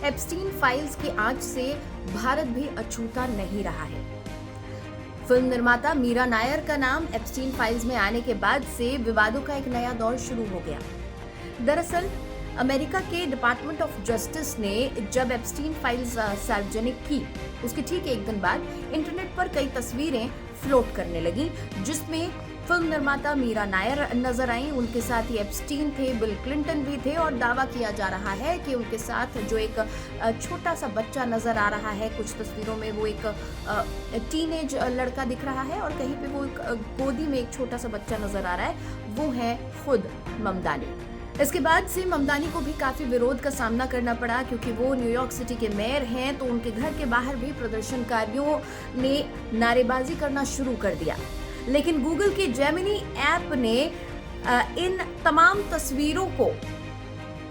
Epstein files की आंच से भारत भी अछूता नहीं रहा है। फिल्म निर्माता मीरा नायर का नाम एप्स्टीन फाइल्स में आने के बाद से विवादों का एक नया दौर शुरू हो गया। दरअसल अमेरिका के डिपार्टमेंट ऑफ जस्टिस ने जब एप्स्टीन फाइल्स सार्वजनिक की, उसके ठीक एक दिन बाद इंटरनेट पर कई तस्वीरें फ्लोट करने लगी, जिसमें फिल्म निर्माता मीरा नायर नजर आई। उनके साथ ही एप्स्टीन थे, बिल क्लिंटन भी थे और दावा किया जा रहा है कि उनके साथ जो एक छोटा सा बच्चा नजर आ रहा है, कुछ तस्वीरों में वो एक टीनेज लड़का दिख रहा है और कहीं पे वो एक गोदी में एक छोटा सा बच्चा नजर आ रहा है, वो है खुद ममदानी। इसके बाद से ममदानी को भी काफी विरोध का सामना करना पड़ा, क्योंकि वो न्यूयॉर्क सिटी के मेयर हैं, तो उनके घर के बाहर भी प्रदर्शनकारियों ने नारेबाजी करना शुरू कर दिया। लेकिन गूगल के जेमिनी ऐप ने इन तमाम तस्वीरों को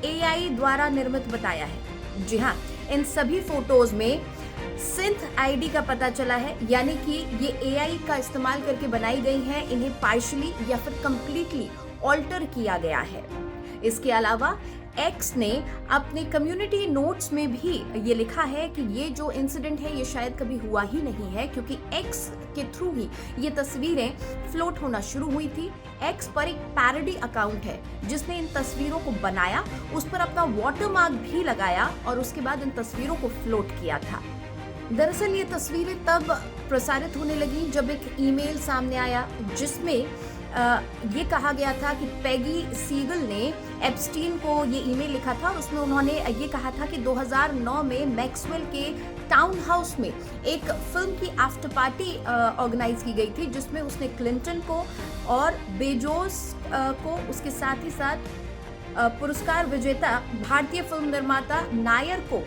एआई द्वारा निर्मित बताया है। जी हाँ, इन सभी फोटोज में सिंथ आईडी का पता चला है, यानी कि ये एआई का इस्तेमाल करके बनाई गई हैं। इन्हें पार्शली या फिर कंप्लीटली ऑल्टर किया गया है। इसके अलावा एक्स ने अपने कम्युनिटी नोट्स में भी ये लिखा है कि ये जो इंसिडेंट है ये शायद कभी हुआ ही नहीं है, क्योंकि एक्स के थ्रू ही ये तस्वीरें फ्लोट होना शुरू हुई थी। एक्स पर एक पैरोडी अकाउंट है जिसने इन तस्वीरों को बनाया, उस पर अपना वाटरमार्क भी लगाया और उसके बाद इन तस्वीरों को फ्लोट किया था। दरअसल ये तस्वीरें तब प्रसारित होने लगी जब एक ईमेल सामने आया जिसमें ये कहा गया था कि पैगी सीगल ने एप्स्टीन को ये ईमेल लिखा था और उसमें उन्होंने ये कहा था कि 2009 में मैक्सवेल के टाउन हाउस में एक फिल्म की आफ्टर पार्टी ऑर्गेनाइज की गई थी, जिसमें उसने क्लिंटन को और बेजोस को, उसके साथ ही साथ पुरस्कार विजेता भारतीय फिल्म निर्माता नायर को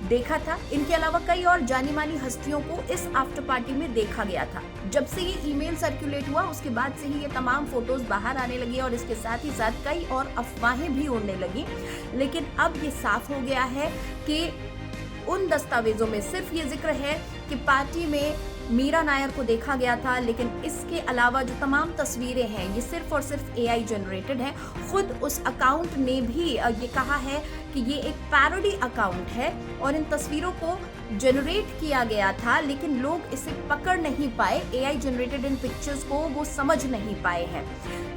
देखा था। इनके अलावा कई और जानी मानी हस्तियों को इस आफ्टर पार्टी में देखा गया था। जब से ये ईमेल सर्कुलेट हुआ उसके बाद से ही ये तमाम फोटोज बाहर आने लगी और इसके साथ ही साथ कई और अफवाहें भी उड़ने लगी। लेकिन अब ये साफ हो गया है कि उन दस्तावेजों में सिर्फ ये जिक्र है कि पार्टी में मीरा नायर को देखा गया था, लेकिन इसके अलावा जो तमाम तस्वीरें हैं ये सिर्फ और सिर्फ एआई जनरेटेड है। खुद उस अकाउंट ने भी ये कहा है कि ये एक पैरोडी अकाउंट है और इन तस्वीरों को जनरेट किया गया था, लेकिन लोग इसे पकड़ नहीं पाए, एआई जनरेटेड इन पिक्चर्स को वो समझ नहीं पाए हैं।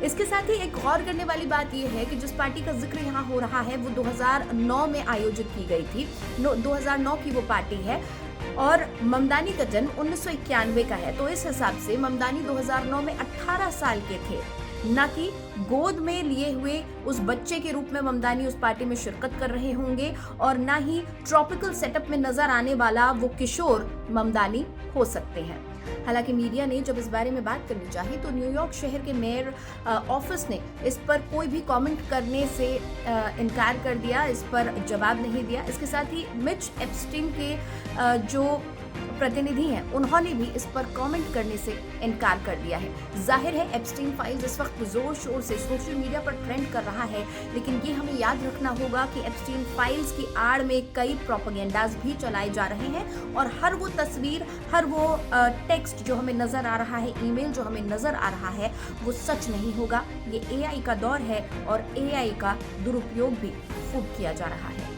इसके साथ ही एक गौर करने वाली बात यह है कि जिस पार्टी का जिक्र यहाँ हो रहा है वो 2009 में आयोजित की गई थी। 2009 की वो पार्टी है और ममदानी का जन्म 1991 का है, तो इस हिसाब से ममदानी 2009 में 18 साल के थे। न कि गोद में लिए हुए उस बच्चे के रूप में ममदानी उस पार्टी में शिरकत कर रहे होंगे और न ही ट्रॉपिकल सेटअप में नजर आने वाला वो किशोर ममदानी हो सकते हैं। हालांकि मीडिया ने जब इस बारे में बात करनी चाही तो न्यूयॉर्क शहर के मेयर ऑफिस ने इस पर कोई भी कमेंट करने से इनकार कर दिया, इस पर जवाब नहीं दिया। इसके साथ ही मिच एप्स्टीन के जो प्रतिनिधि हैं उन्होंने भी इस पर कमेंट करने से इनकार कर दिया है। जाहिर है एप्स्टीन फाइल्स इस वक्त जोर शोर से सोशल मीडिया पर ट्रेंड कर रहा है, लेकिन ये हमें याद रखना होगा कि एप्स्टीन फाइल्स की आड़ में कई प्रोपेगेंडाज भी चलाए जा रहे हैं और हर वो तस्वीर, हर वो टेक्स्ट जो हमें नजर आ रहा है, ईमेल जो हमें नजर आ रहा है, वो सच नहीं होगा। ये एआई का दौर है और एआई का दुरुपयोग भी खूब किया जा रहा है।